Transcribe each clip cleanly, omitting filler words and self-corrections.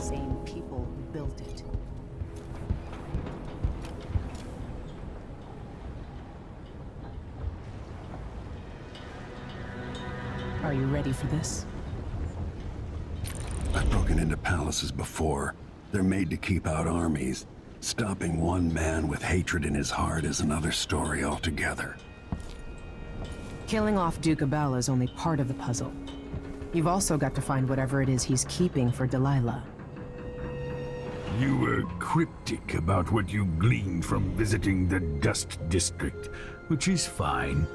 same people who built it. Are you ready for this? I've broken into palaces before. They're made to keep out armies. Stopping one man with hatred in his heart is another story altogether. Killing off Duke Abel is only part of the puzzle. You've also got to find whatever it is he's keeping for Delilah. You were cryptic about what you gleaned from visiting the Dust District, which is fine.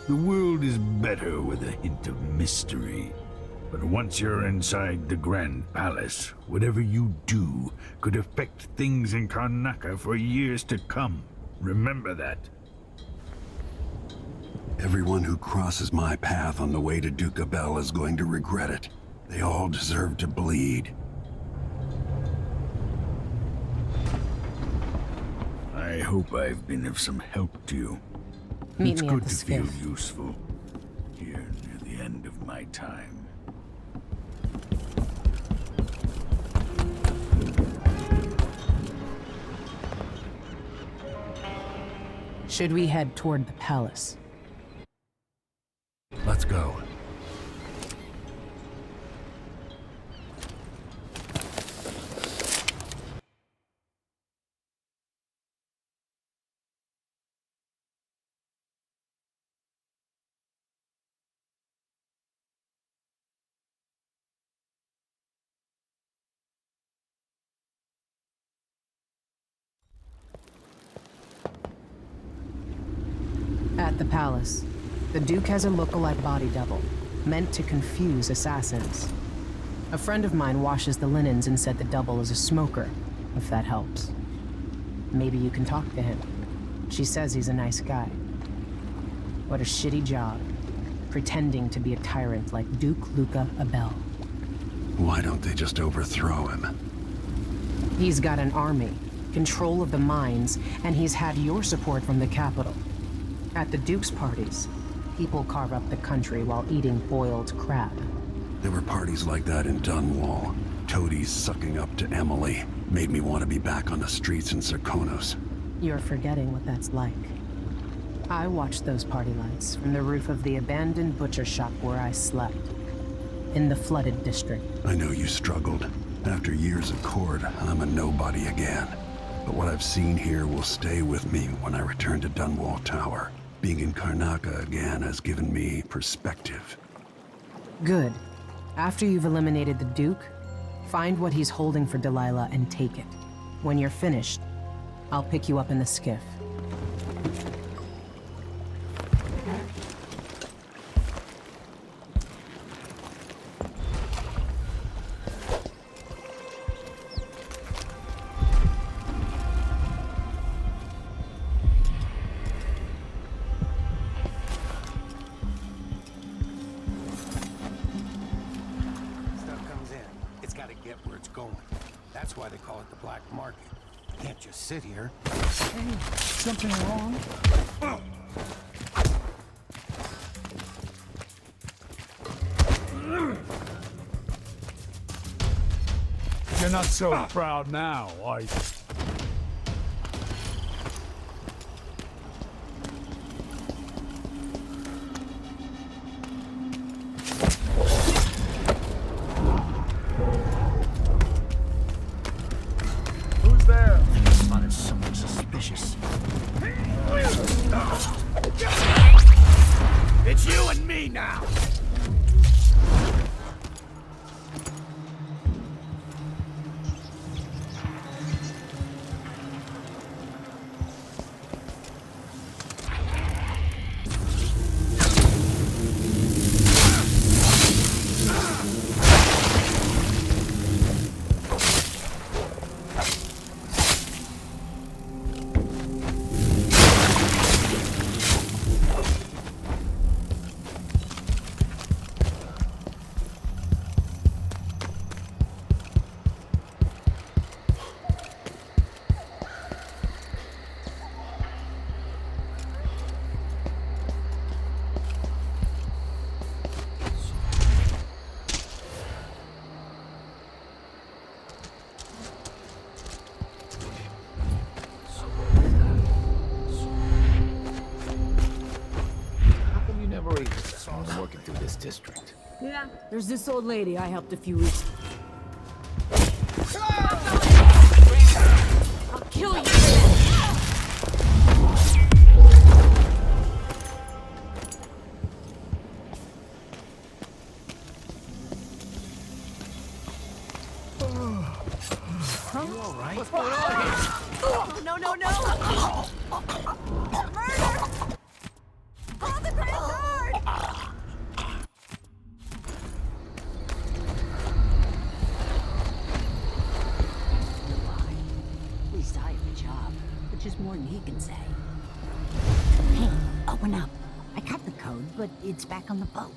The world is better with a hint of mystery. But once you're inside the Grand Palace, whatever you do could affect things in Karnaca for years to come. Remember that. Everyone who crosses my path on the way to Duke Abel is going to regret it. They all deserve to bleed. I hope I've been of some help to you. Meet It's me good at the to feel skiff. useful here near the end of my time. Should we head toward the palace? Let's go. At the palace, the Duke has a look-alike body double, meant to confuse assassins. A friend of mine washes the linens and said the double is a smoker, if that helps. Maybe you can talk to him. She says he's a nice guy. What a shitty job, pretending to be a tyrant like Duke Luca Abel. Why don't they just overthrow him? He's got an army, control of the mines, and he's had your support from the capital. At the Duke's parties, people carve up the country while eating boiled crab. There were parties like that in Dunwall. Toadies sucking up to Emily made me want to be back on the streets in Serkonos. You're forgetting what that's like. I watched those party lights from the roof of the abandoned butcher shop where I slept. In the flooded district. I know you struggled. After years of court, I'm a nobody again. But what I've seen here will stay with me when I return to Dunwall Tower. Being in Karnaca again has given me perspective. Good. After you've eliminated the Duke, find what he's holding for Delilah and take it. When you're finished, I'll pick you up in the skiff. That's why they call it the black market. You can't just sit here. Hey, something wrong? You're not so proud now, are you? It's you and me now! this district. Yeah, there's this old lady I helped a few weeks. I'll kill you for this! You all right? What's going on here? Oh, no, no, no! Murder! Call the Grand Guard! At least I have a job, which is more than he can say. Hey, open up. I cut the code, but it's back on the boat.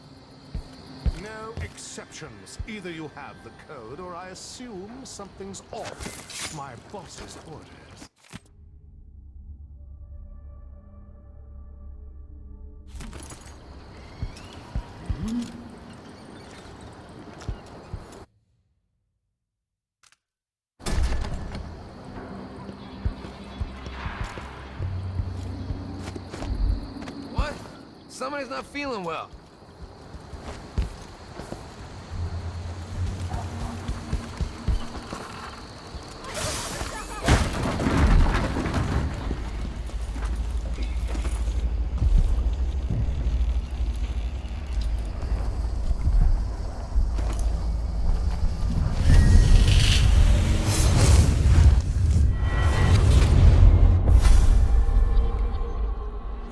No exceptions. Either you have the code, or I assume something's off. My boss's orders. What? Somebody's not feeling well.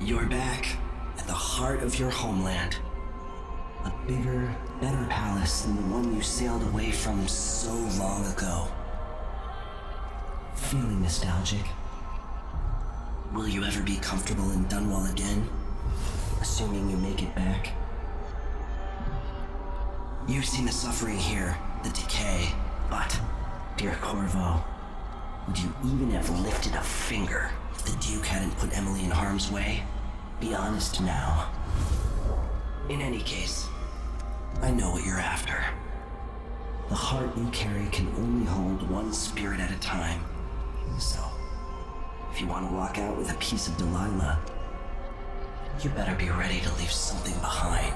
You're back at the heart of your homeland. A bigger, better palace than the one you sailed away from so long ago. Feeling nostalgic? Will you ever be comfortable in Dunwall again? Assuming you make it back? You've seen the suffering here, the decay, but, dear Corvo, would you even have lifted a finger if the Duke hadn't put Emily in harm's way? Be honest now. In any case, I know what you're after. The heart you carry can only hold one spirit at a time. So, if you want to walk out with a piece of Delilah, you better be ready to leave something behind.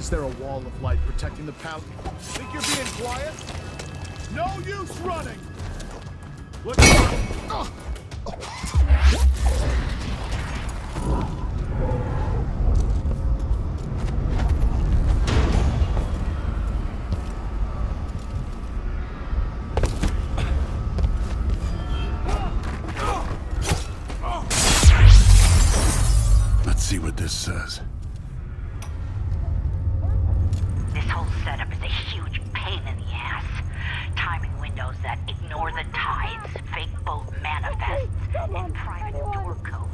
is there a wall of light protecting the palace? Think you're being quiet? No use running! Let's go! Let's see what this says. This whole setup is a huge pain in the ass. Timing windows that ignore the tides, fake boat manifests, and private door codes.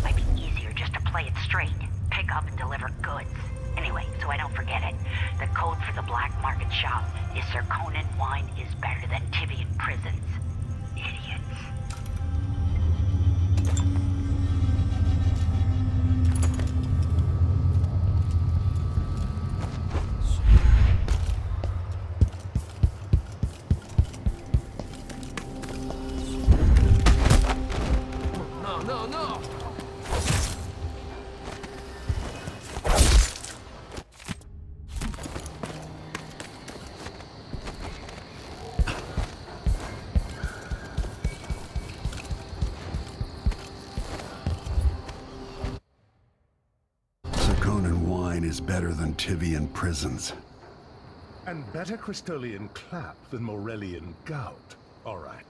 Might be easier just to play it straight. Pick up and deliver goods. Anyway, so I don't forget it, the code for the black market shop is Sir Conan wine is better than Tivian prisons. Idiots. No, no, no! Sir Conan wine is better than Tivian prisons. And better Crystolian clap than Morellian gout. All right.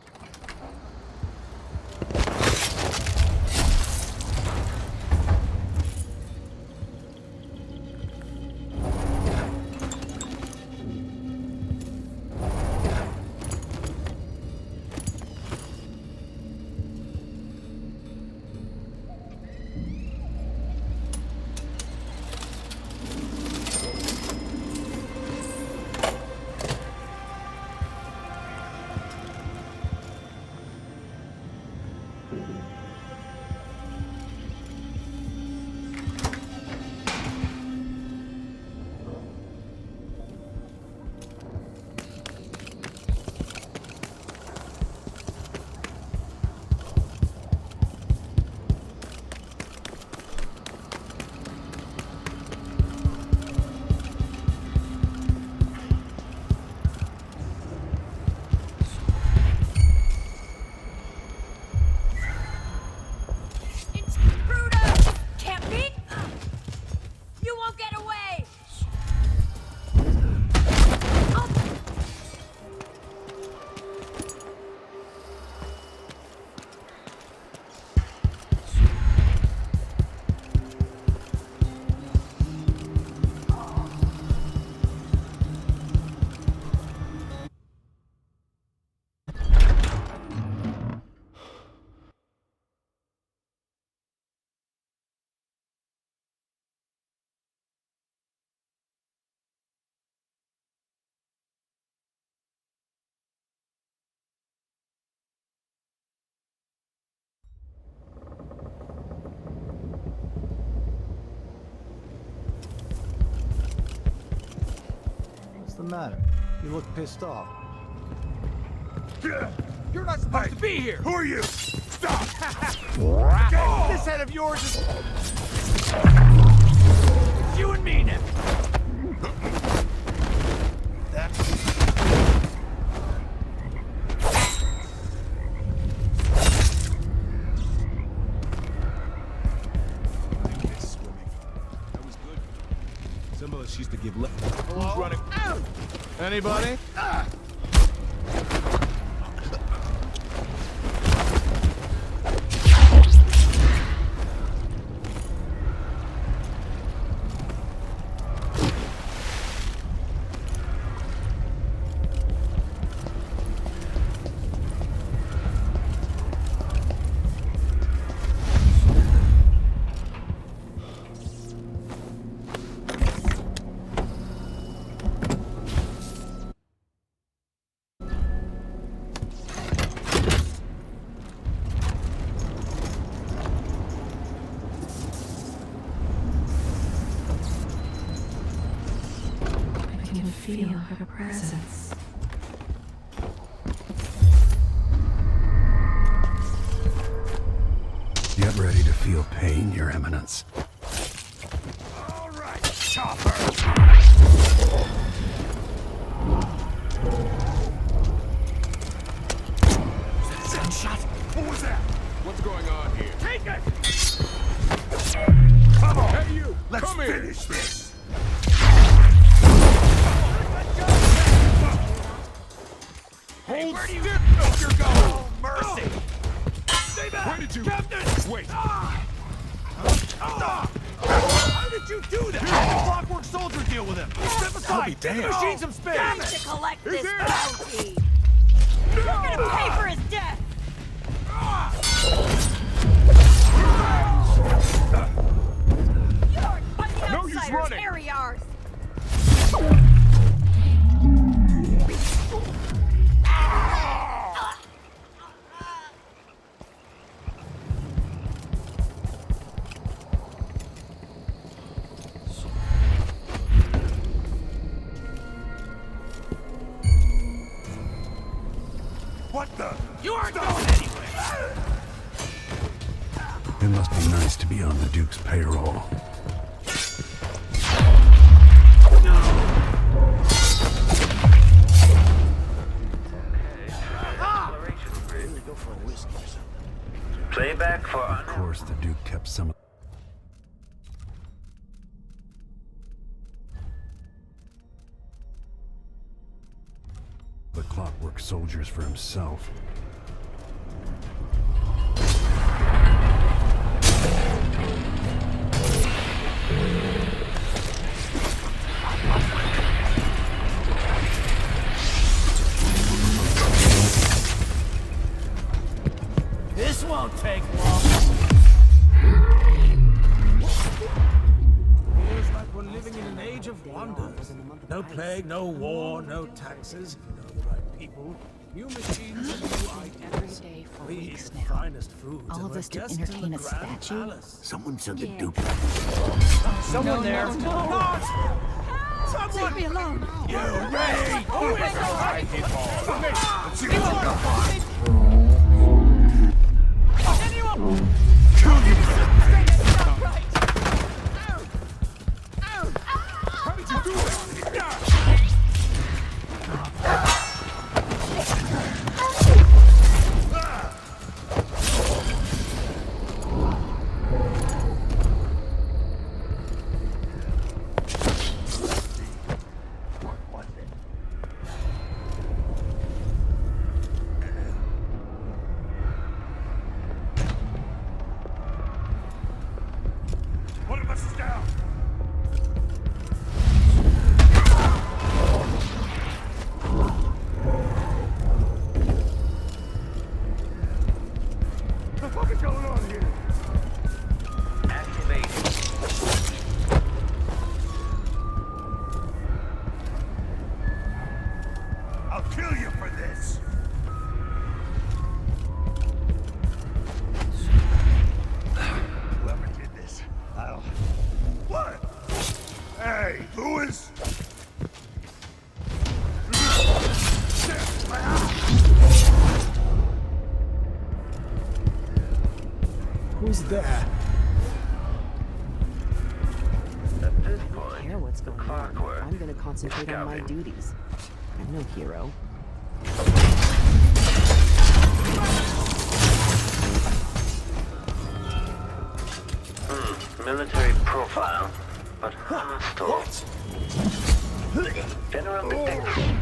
Intruder! Can't be! You won't get away! What's the matter? You look pissed off. You're not supposed to be here! Who are you? Stop! This head of yours is... It's you and me now! Symbolis used to give left. Who's running? Anybody? Feel her presence. Get ready to feel pain, Your Eminence. All right. chopper! Shot! What was that? What's going on here? Take it! Come on! Hey, you! Let's Come here! finish this! Hold Where do you still! you're going? Oh, mercy! Stay back! Where did you... Captain! Wait! How did you do that? The clockwork soldier deal with him. Step aside. damned. The machine's some space. Time to collect this there. bounty! You're gonna pay for his death! Yours by the No use outsiders, running. harry ours! What the? You aren't going anywhere! It must be nice to be on the Duke's payroll. Playback for Of course, the Duke kept some. The clockwork soldiers for himself. This won't take long. Feels like we're living in an age of wonders. No plague, no war, no taxes, if you know the right people. New machines and new Every ideas. day for We eat weeks the now. finest foods. All and of we're this to guests in entertain the a Grand statue? Palace. Someone said the Duke. Someone there. Leave me alone! You ready? Who is it? I hit hard. Let's see what's going on. How did you do that? One of us is down. What the fuck is going on here? I'll kill you for this. Whoever did this, I'll... What? Hey, Lewis! Who's there? At this I point, don't care what's going on. clockwork I'm gonna concentrate on my scouting. duties. I'm no hero. Military profile, but hostile. General detective.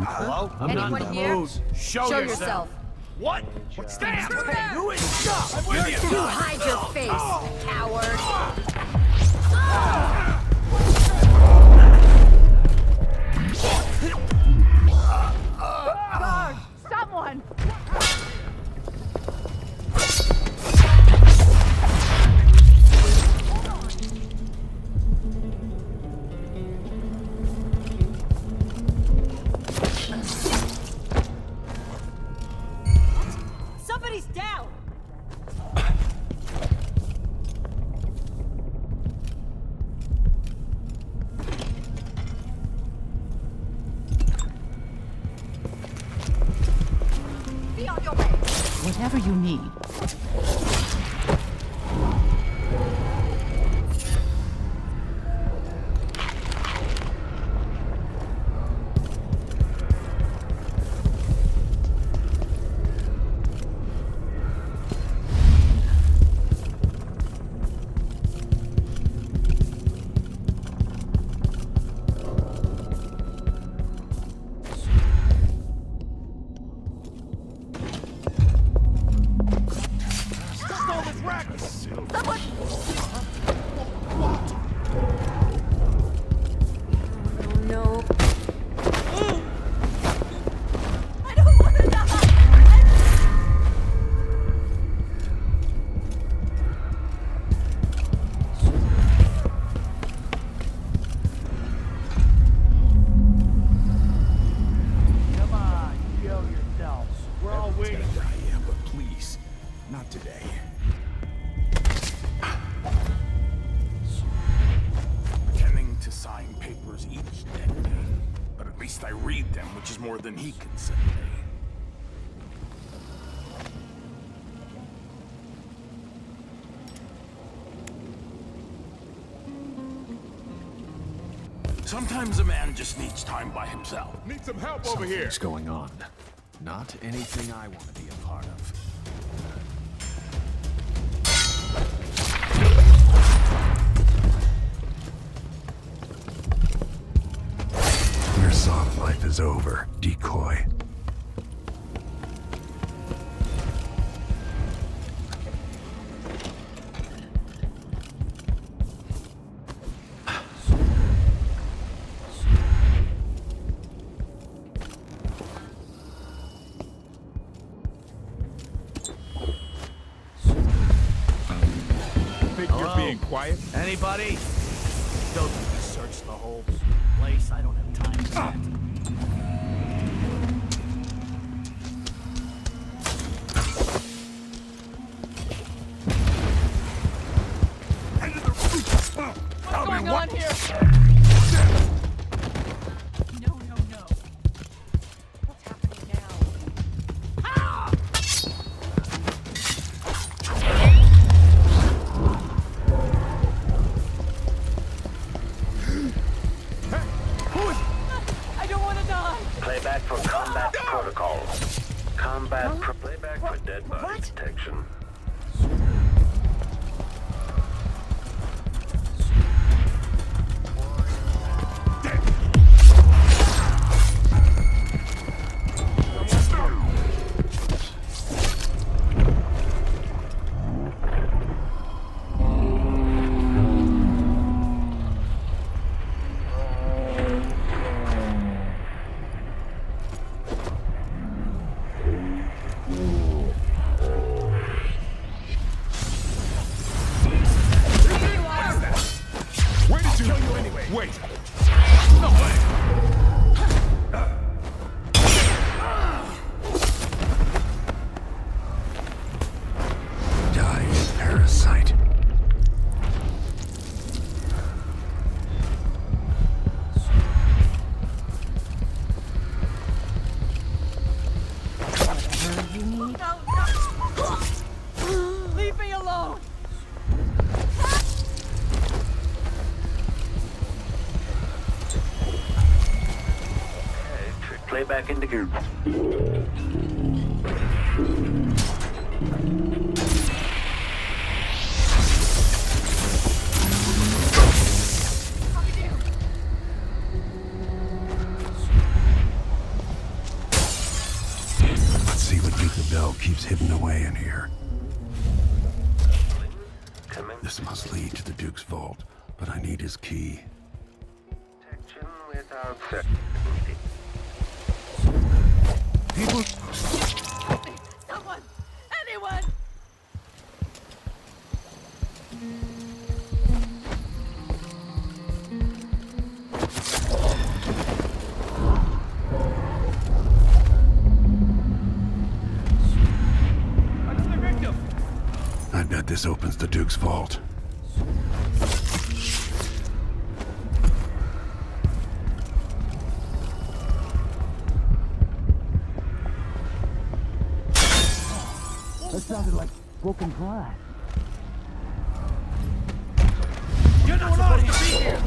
Hello? Anyone here? Show yourself. What? What's that? Hey, Who is that? I'm with you. You hide your face, coward! Someone! Somebody's down! Whatever you need. More than he can send me. Sometimes a man just needs time by himself. Need some help over here. Something's going on. Not anything I want to be a part of. Your soft life is over, decoy. Think you're being quiet? Anybody? Don't search the whole place. I don't have time for that. What's going on here? No. What's happening now? Ah! I don't want to die. Playback for combat protocol. Playback for dead body detection. Wait! No way! Die, parasite. Whatever you need. No! Leave me alone! Playback into gear. Let's see what Duke of Bell keeps hidden away in here. This must lead to the Duke's vault, but I need his key. Protection without certainty. People... Someone! Anyone! Another victim! I bet this opens the Duke's vault. That sounded like broken glass. You're not supposed to be here!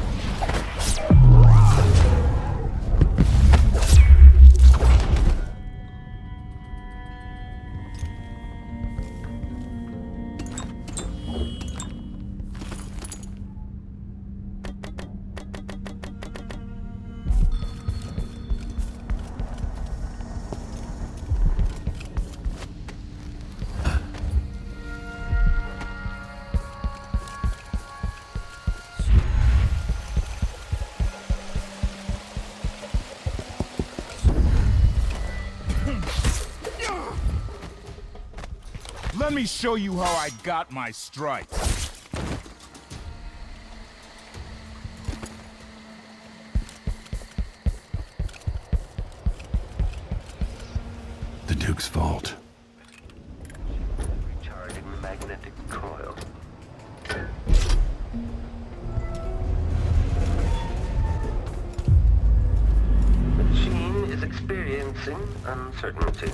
Let me show you how I got my stripes. The Duke's vault. Recharging the magnetic coil. The machine is experiencing uncertainty.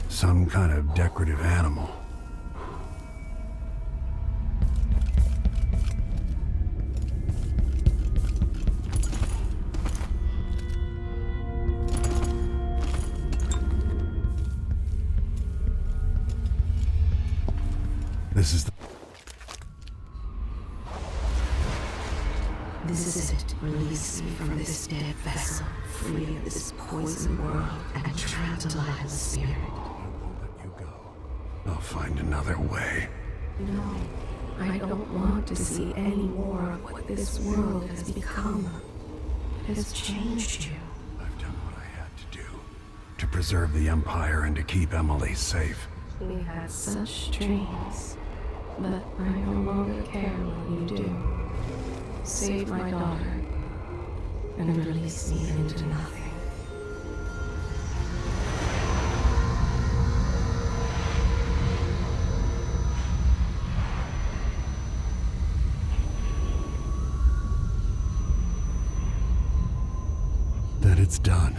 Some kind of decorative animal. This is the... This is it. Release me from this dead vessel, free of this poison world, and tranquilize the spirit. I'll find another way. No, I don't want to see any more of what this world has become. It has changed you. I've done what I had to do. To preserve the Empire and to keep Emily safe. We had such dreams, but I no longer care what you do. Save my daughter, and release me into nothing. That it's done.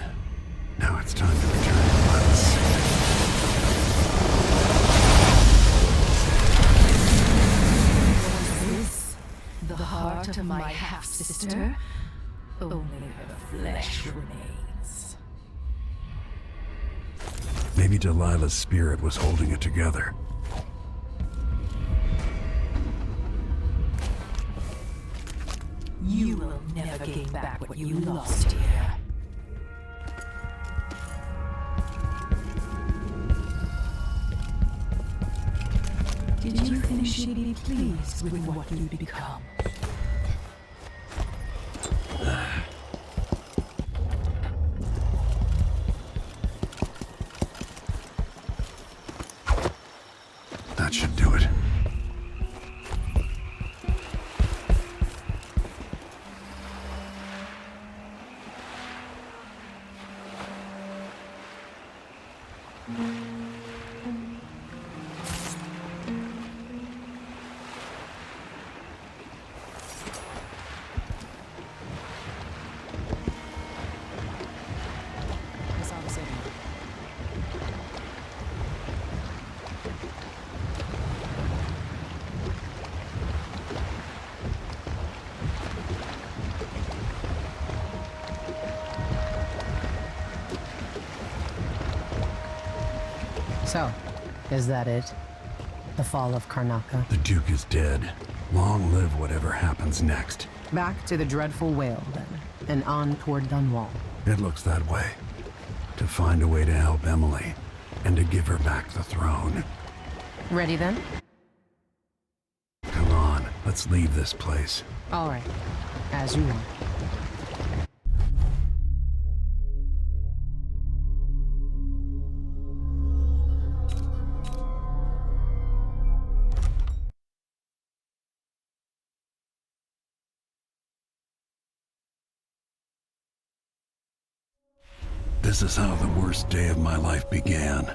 Now it's time to return to Atlas. Was this the heart of my half-sister? Only her flesh remains. Maybe Delilah's spirit was holding it together. You will never gain back what you lost here. Did you think she'd be pleased with what you'd become? That should do it. So, is that it? The fall of Karnaca? The Duke is dead. Long live whatever happens next. Back to the dreadful whale, then, and on toward Dunwall. It looks that way. To find a way to help Emily, and to give her back the throne. Ready then? Come on, let's leave this place. All right. As you want. This is how the worst day of my life began.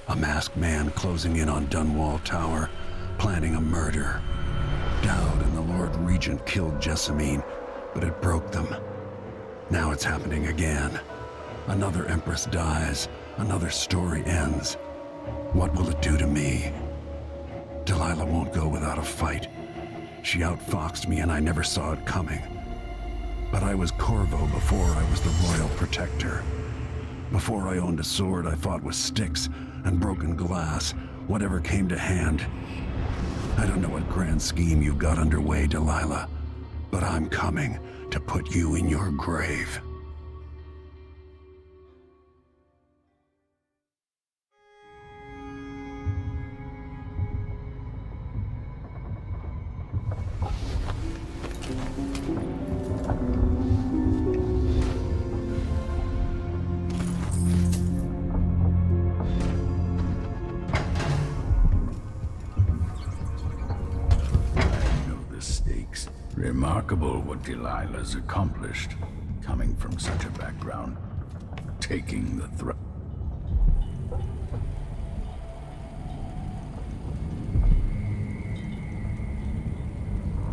A masked man closing in on Dunwall Tower, planning a murder. Dowd and the Lord Regent killed Jessamine, but it broke them. Now it's happening again. Another Empress dies, another story ends. What will it do to me? Delilah won't go without a fight. She outfoxed me and I never saw it coming. But I was Corvo before I was the Royal Protector. Before I owned a sword, I fought with sticks and broken glass, whatever came to hand. I don't know what grand scheme you've got underway, Delilah, but I'm coming to put you in your grave. Remarkable what Delilah's accomplished, coming from such a background, taking the throne.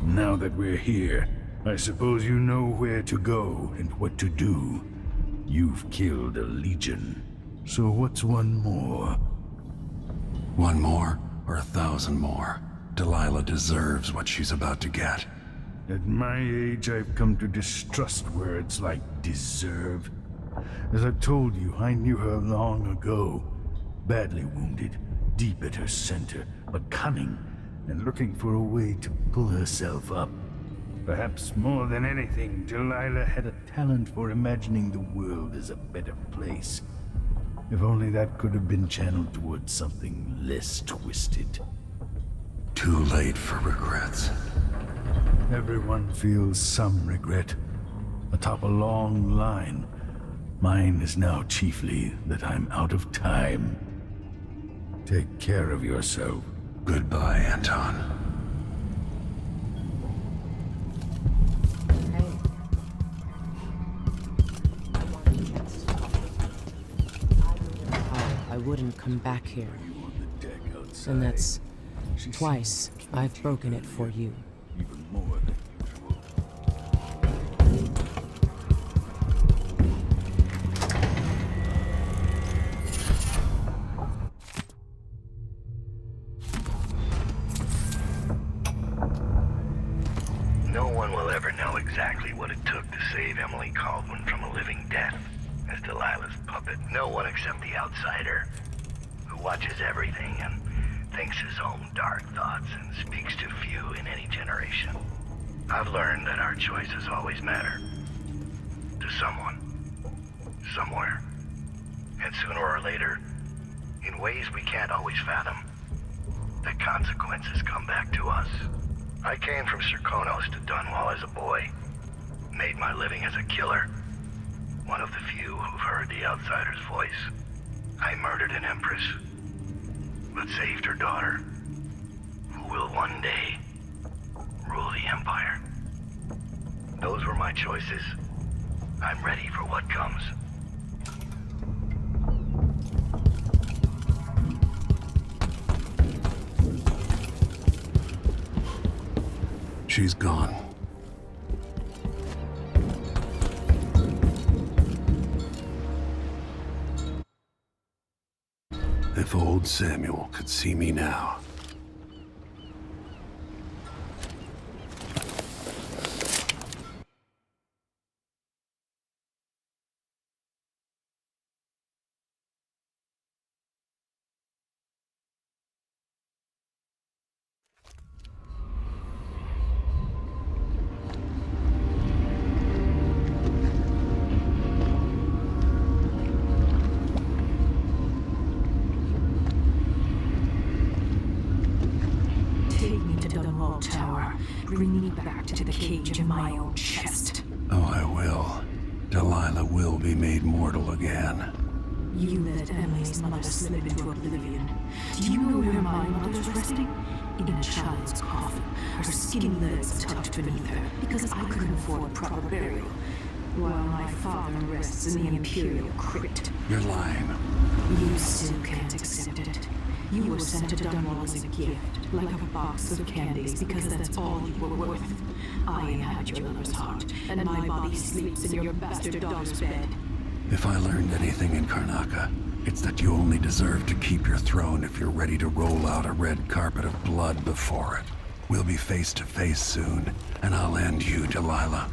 Now that we're here, I suppose you know where to go and what to do. You've killed a legion, so what's one more? One more, or 1,000 more. Delilah deserves what she's about to get. At my age, I've come to distrust words like deserve. As I've told you, I knew her long ago. Badly wounded, deep at her center, but cunning, and looking for a way to pull herself up. Perhaps more than anything, Delilah had a talent for imagining the world as a better place. If only that could have been channeled towards something less twisted. Too late for regrets. Everyone feels some regret, atop a long line. Mine is now chiefly that I'm out of time. Take care of yourself. Goodbye, Anton. I wouldn't come back here. And that's twice I've broken it for you. Even more than usual. No one will ever know exactly what it took to save Emily Caldwin from a living death as Delilah's puppet. No one except the outsider, who watches everything and thinks his own dark thoughts and speaks to few in any generation. I've learned that our choices always matter. To someone. Somewhere. And sooner or later, in ways we can't always fathom, the consequences come back to us. I came from Serkonos to Dunwall as a boy. Made my living as a killer. One of the few who've heard the outsider's voice. I murdered an empress, but saved her daughter, who will one day rule the Empire. Those were my choices. I'm ready for what comes. She's gone. If old Samuel could see me now. Bring me back to the cage in my own chest. Oh, I will. Delilah will be made mortal again. You let Emily's mother slip into oblivion. Do you know where my mother's resting? In a child's coffin, her skinny legs tucked beneath her, because I couldn't afford proper burial. while my father rests in the Imperial crypt. You're lying. You still can't accept it. You were sent to Dunwall as a gift, like a box of candies, because that's all you were worth. I inhabit your lover's heart, and my body sleeps in your bastard daughter's bed. If I learned anything in Karnaca, it's that you only deserve to keep your throne if you're ready to roll out a red carpet of blood before it. We'll be face to face soon, and I'll end you, Delilah.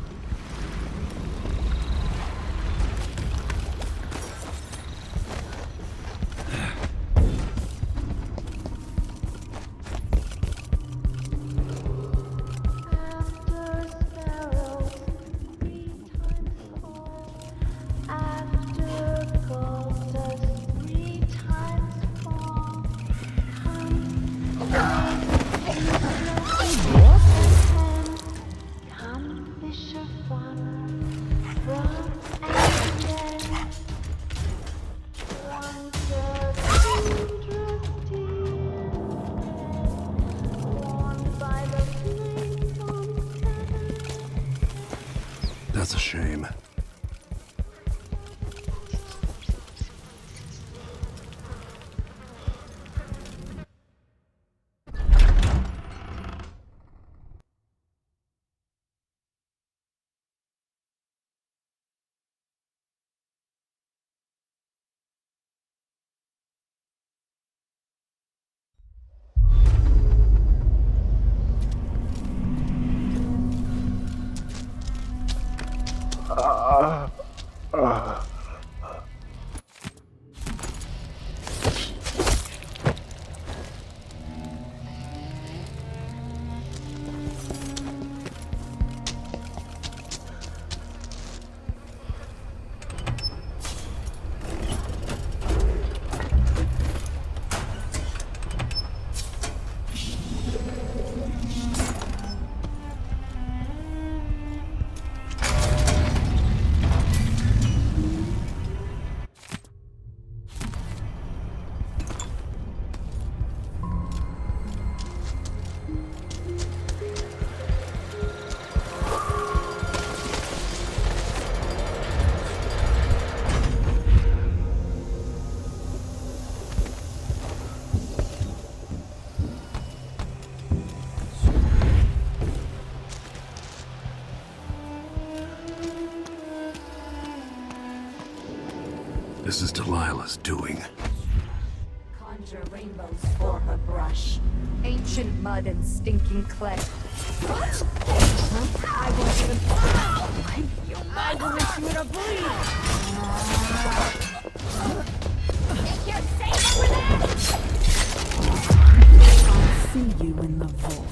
That's a shame. This is Delilah's doing. Conjure rainbows for her brush. Ancient mud and stinking clay. What? I won't even. I will wish you to bleed. Think you're safe over there? I'll see you in the vault.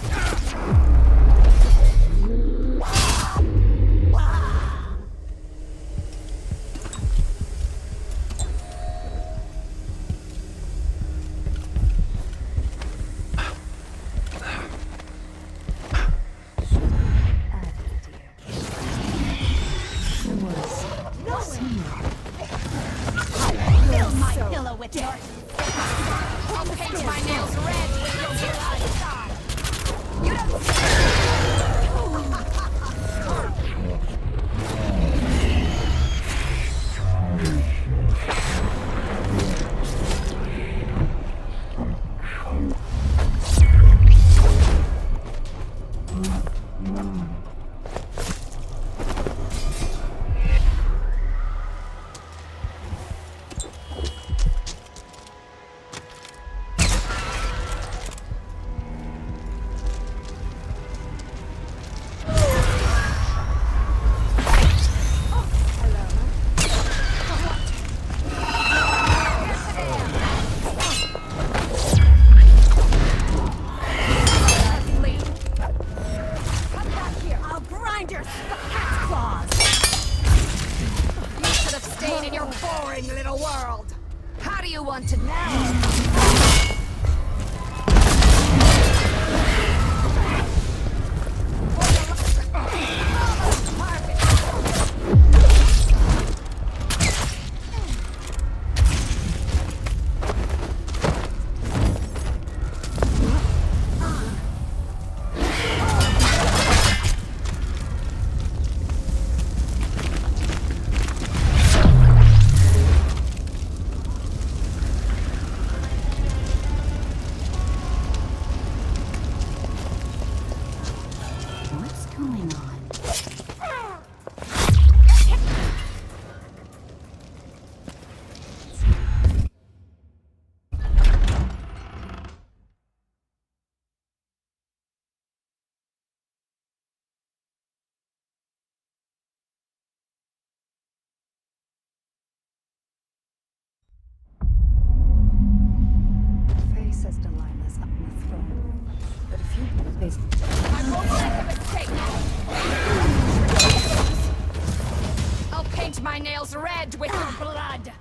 my nails red with your blood.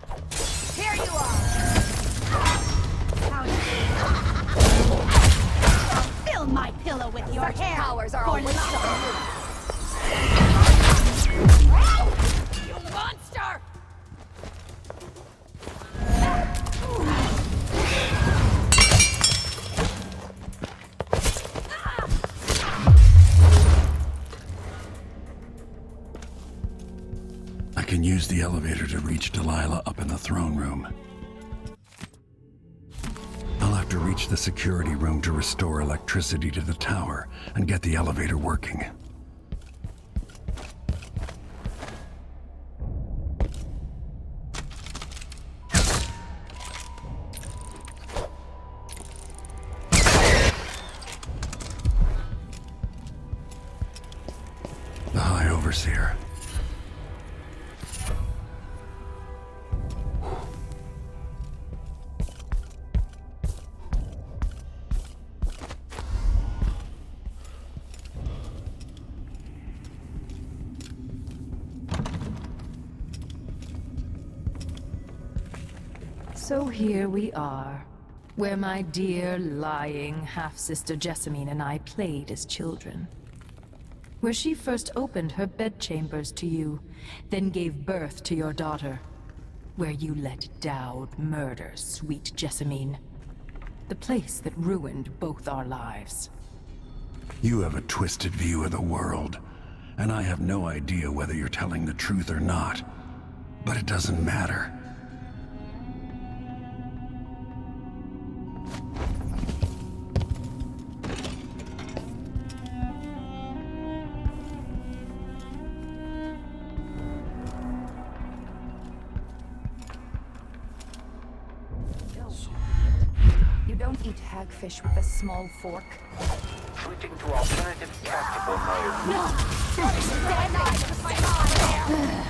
Here you are. Fill my pillow with your Such hair. powers are always you monster! I can use the elevator to reach Delilah up in the throne room. I'll have to reach the security room to restore electricity to the tower and get the elevator working. The High Overseer. So here we are, where my dear, lying half-sister Jessamine and I played as children. Where she first opened her bedchambers to you, then gave birth to your daughter. Where you let Dowd murder sweet Jessamine. The place that ruined both our lives. You have a twisted view of the world, and I have no idea whether you're telling the truth or not. But it doesn't matter. You don't eat hagfish with a small fork. Switching to alternative tactical mode. No! Stand up with my arm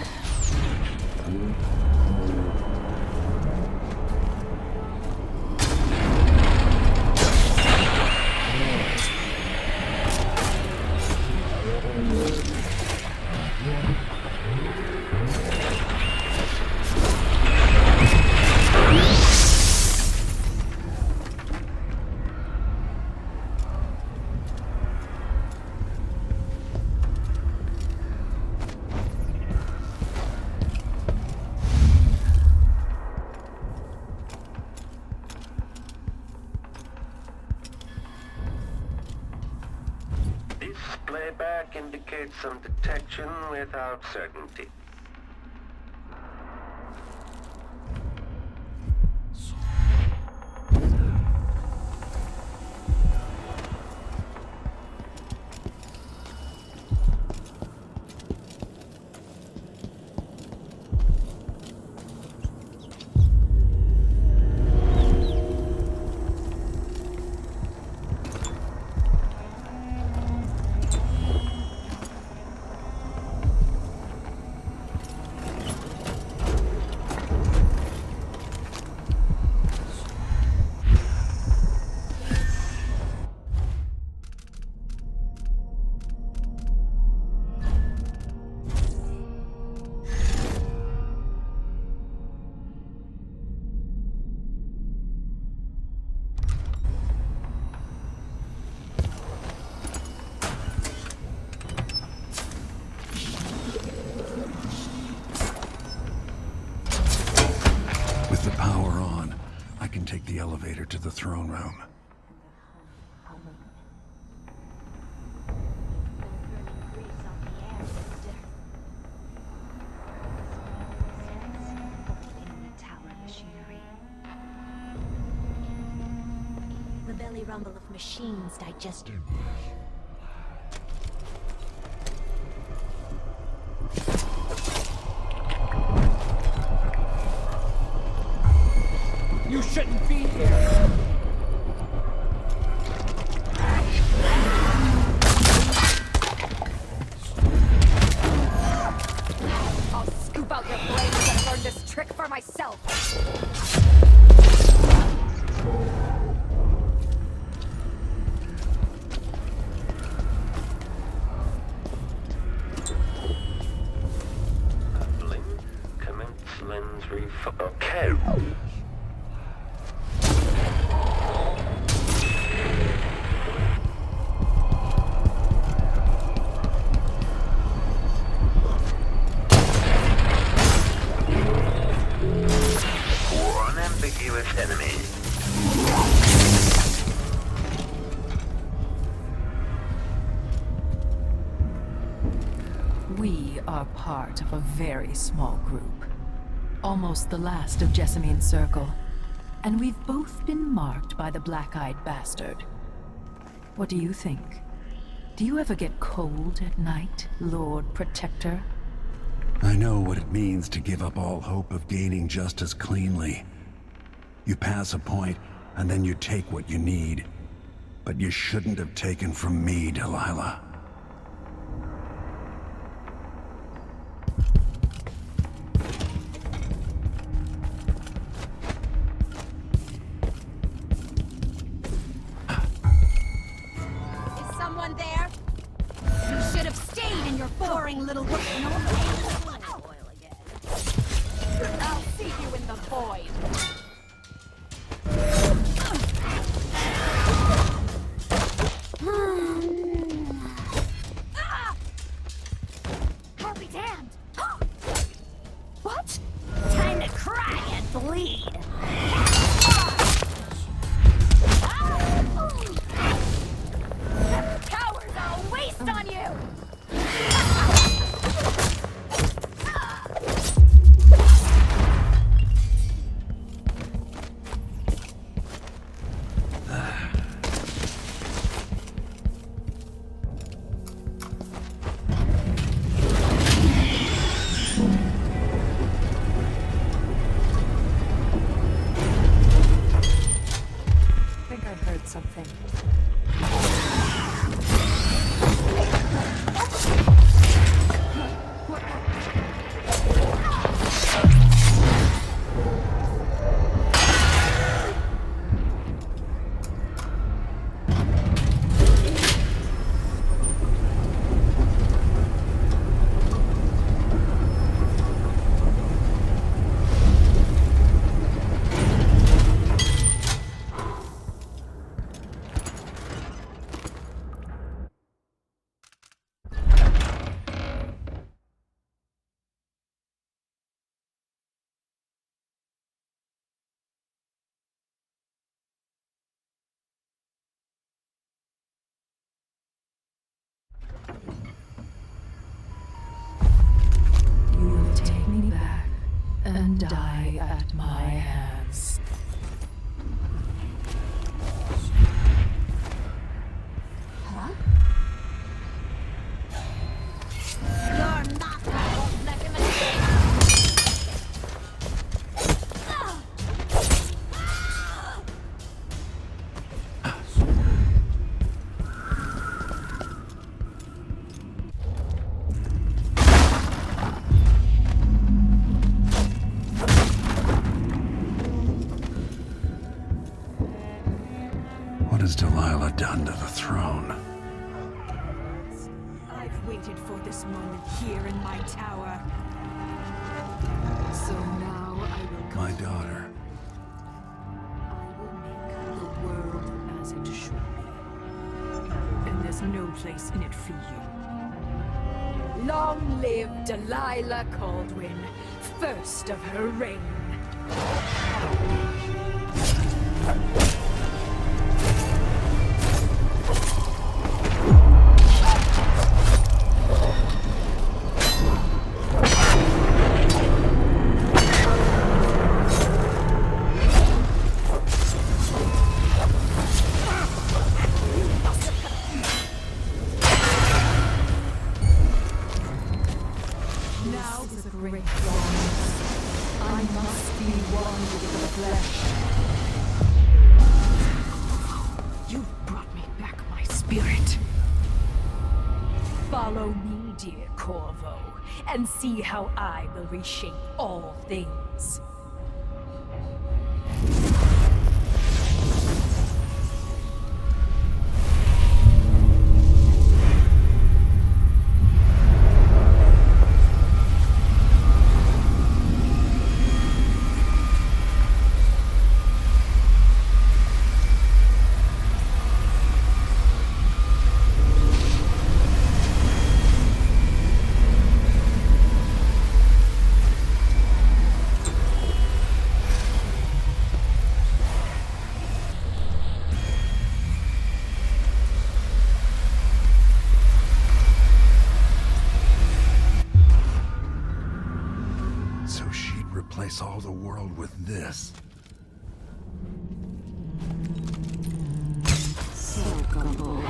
This playback indicates some detection without certainty. With the power on, I can take the elevator to the throne room. The belly rumble of machines digested. You shouldn't be here! I'll scoop out your blades and learn this trick for myself! Blink conspicuous enemy. We are part of a very small group. Almost the last of Jessamine's circle. And we've both been marked by the black-eyed bastard. What do you think? Do you ever get cold at night, Lord Protector? I know what it means to give up all hope of gaining justice cleanly. You pass a point, and then you take what you need. But you shouldn't have taken from me, Delilah. Is someone there? You should have stayed in your boring little work. No oil again. I'll see you in the void. I'll be damned. What? Time to cry and bleed. Cowards, I'll waste on you. I think I heard something. You will take me back and die at my hands. Huh? You're not my old mechanism. What has Delilah done to the throne? I've waited for this moment here in my tower. So now I will My daughter. I will make the world as it should be. And there's no place in it for you. Long live Delilah Caldwin, first of her reign. Now is a great wrongness. I must be one with the flesh. You've brought me back my spirit. Follow me, dear Corvo, and see how I will reshape all things. this. So gullible.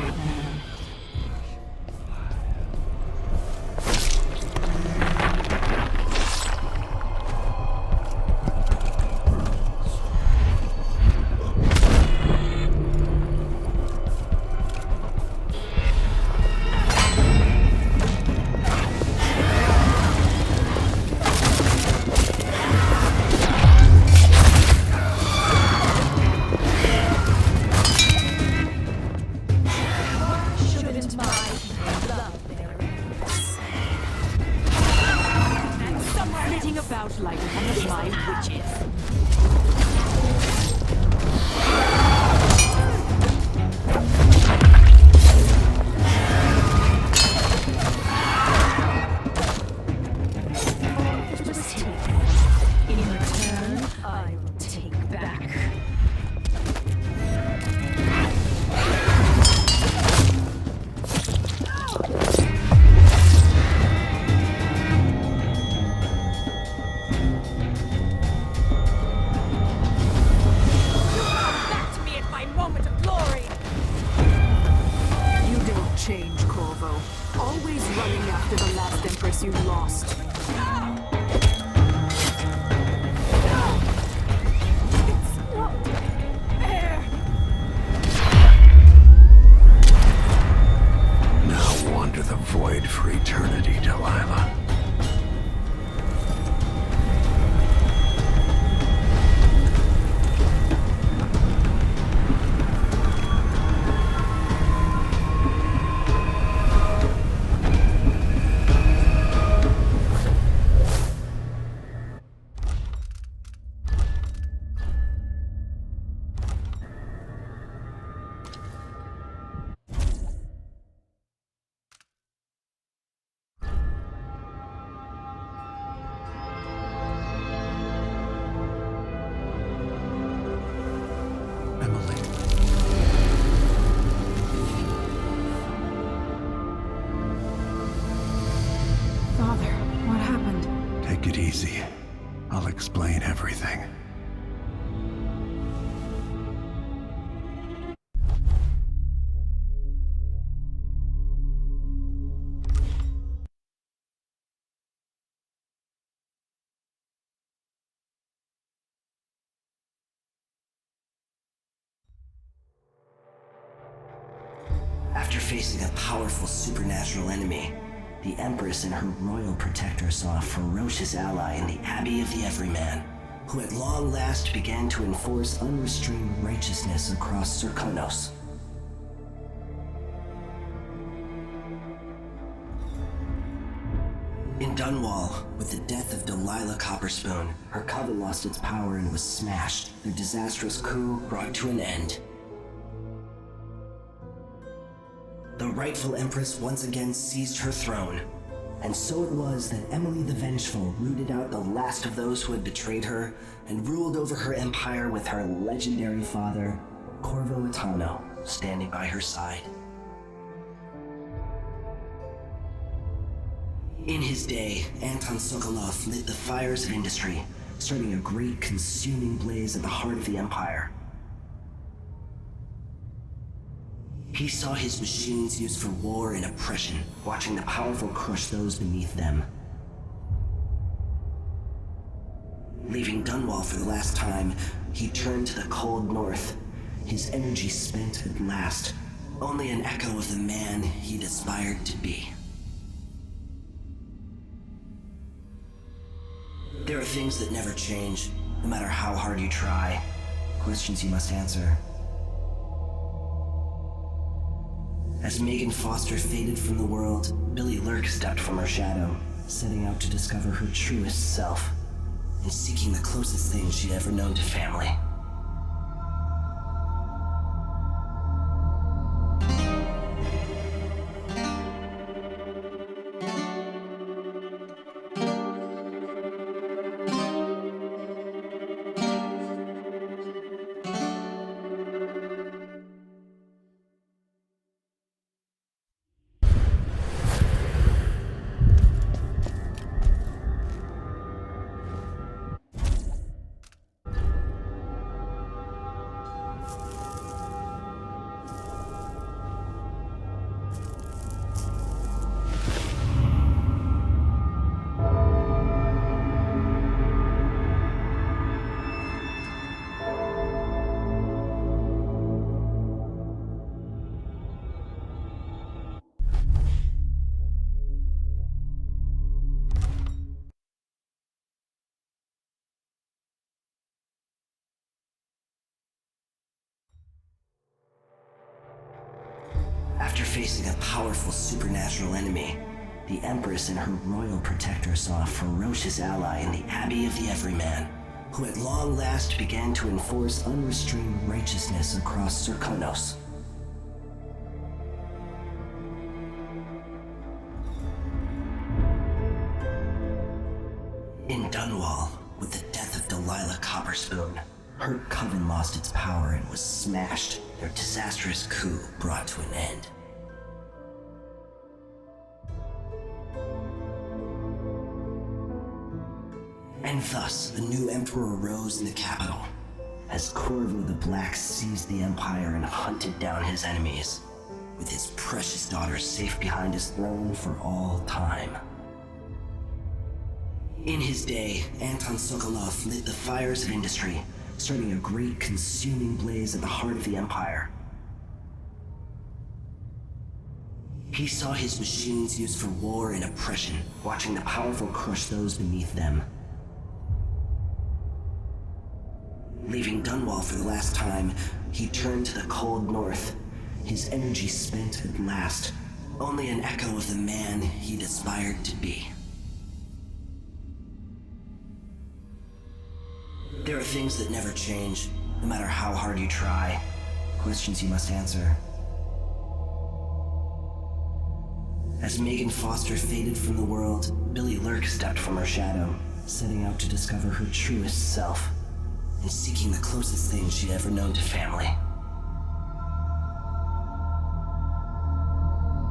Shouldn't my love their enemies? And some flitting about like one of my witches. Just take. In return, I will take back. Back to me at my moment of glory! You don't change, Corvo. Always running after the last Empress you lost. It's not fair. Now wander the void for eternity, Delilah. Father, what happened? Take it easy. I'll explain everything. After facing a powerful supernatural enemy, the Empress and her royal protector saw a ferocious ally in the Abbey of the Everyman, who at long last began to enforce unrestrained righteousness across Serkonos. In Dunwall, with the death of Delilah Copperspoon, her coven lost its power and was smashed, their disastrous coup brought to an end. The rightful Empress once again seized her throne, and so it was that Emily the Vengeful rooted out the last of those who had betrayed her and ruled over her empire with her legendary father, Corvo Attano, standing by her side. In his day, Anton Sokolov lit the fires of industry, starting a great consuming blaze at the heart of the empire. He saw his machines used for war and oppression, watching the powerful crush those beneath them. Leaving Dunwall for the last time, he turned to the cold north, his energy spent at last, only an echo of the man he'd aspired to be. There are things that never change, no matter how hard you try. Questions you must answer. As Megan Foster faded from the world, Billy Lurk stepped from her shadow, setting out to discover her truest self, and seeking the closest thing she'd ever known to family. facing a powerful supernatural enemy, the Empress and her royal protector saw a ferocious ally in the Abbey of the Everyman, who at long last began to enforce unrestrained righteousness across Serkonos. In Dunwall, with the death of Delilah Copperspoon, her coven lost its power and was smashed, their disastrous coup brought to an end. And thus, a new emperor rose in the capital, as Corvo the Black seized the empire and hunted down his enemies, with his precious daughter safe behind his throne for all time. In his day, Anton Sokolov lit the fires of industry, starting a great consuming blaze at the heart of the empire. He saw his machines used for war and oppression, watching the powerful crush those beneath them. Leaving Dunwall for the last time, he turned to the cold north, his energy spent at last, only an echo of the man he'd aspired to be. There are things that never change, no matter how hard you try. Questions you must answer. As Megan Foster faded from the world, Billy Lurk stepped from her shadow, setting out to discover her truest self, and seeking the closest thing she'd ever known to family.